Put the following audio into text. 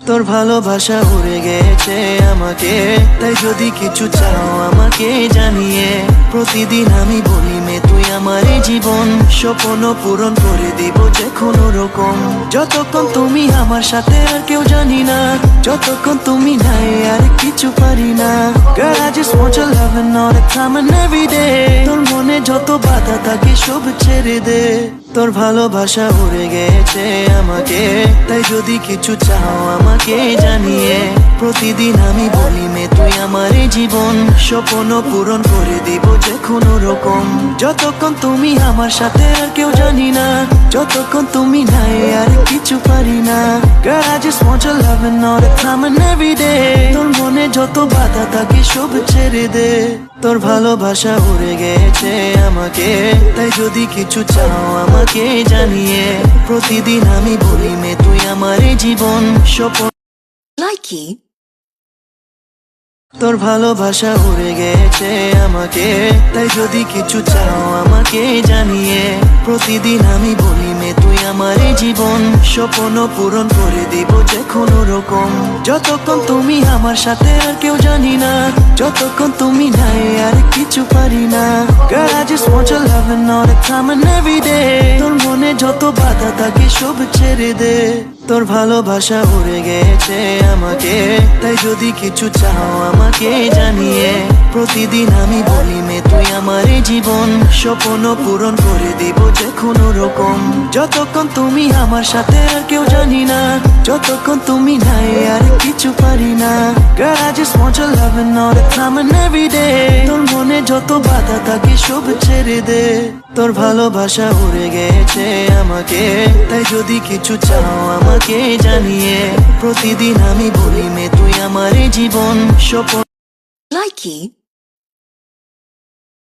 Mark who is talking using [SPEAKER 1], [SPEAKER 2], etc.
[SPEAKER 1] তোর ভালোবাসা উড়ে গেছে আমাকে, তাই যদি কিছু চাও আমাকে জানিয়ে। প্রতিদিন আমি বলি মে তুই আমার জীবন, স্বপ্ন পূরণ করে দিব যে কোনো রকম। যতক্ষণ তুমি আমার সাথে আর কেউ জানি না, যতক্ষণ তুমি নাই আর কিছু পারি না। Girl, I just want your loving all the time and every day. তোর মনে যত বাধা থাকে সব ছেড়ে দে। তোর ভালোবাসা উড়ে গেছে আমাকে, তাই যদি কিছু চাও আমাকে জানিয়ে। প্রতিদিন আমি বলি মে তুই আমার জীবন, স্বপ্ন পূরণ করে দিব যে কোনো রকম। যতক্ষণ তুমি আমার সাথে আর কেউ জানি না, যতক্ষণ তুমি নাই আর কিছু পারি না। Girl, I just want your loving all the time and every day. তোর মনে যত বাধা থাকে সব ছেড়ে দে। তোর ভালোবাসা উড়ে গেছে আমাকে, তাই যদি কিছু চাও আমাকে জানিয়ে। প্রতিদিন আমি বলি মে তুই আমার জীবন, স্বপ্ন।
[SPEAKER 2] Likey.
[SPEAKER 1] তোর ভালোবাসা উড়ে গেছে আমাকে, তাই যদি কিছু চাও আমাকে জানিয়ে। প্রতিদিন আমি বলি মে তুই আমার জীবন, স্বপ্ন পূরণ করে দিব যে কোনো রকম। যতক্ষণ তুমি আমার সাথে আর কেউ জানি না, যতক্ষণ তুমি নাই আর কিছু পারি না। Girl, I just want your loving all the time and every day. তোর মনে যত বাধা থাকে সব ছেড়ে দে। তোর ভালোবাসা উড়ে গেছে আমাকে, তাই যদি কিছু চাও আমাকে জানিয়ে। প্রতিদিন আমি বলি মে তুই আমার জীবন, স্বপ্ন পূরণ করে দিব যে কোনো রকম। যতক্ষণ তুমি আমার সাথে আর কেউ জানি না, যতক্ষণ তুমি নাই আর কিছু পারি না। Girl, I just want your loving all the time and every day. তোর মনে যত বাধা থাকে সব ছেড়ে দে। তোর ভালোবাসা উড়ে গেছে আমাকে, তাই যদি কিছু চাও আমাকে জানিয়ে। প্রতিদিন আমি বলি মে তুই আমার জীবন, স্বপ্ন।
[SPEAKER 2] Likey.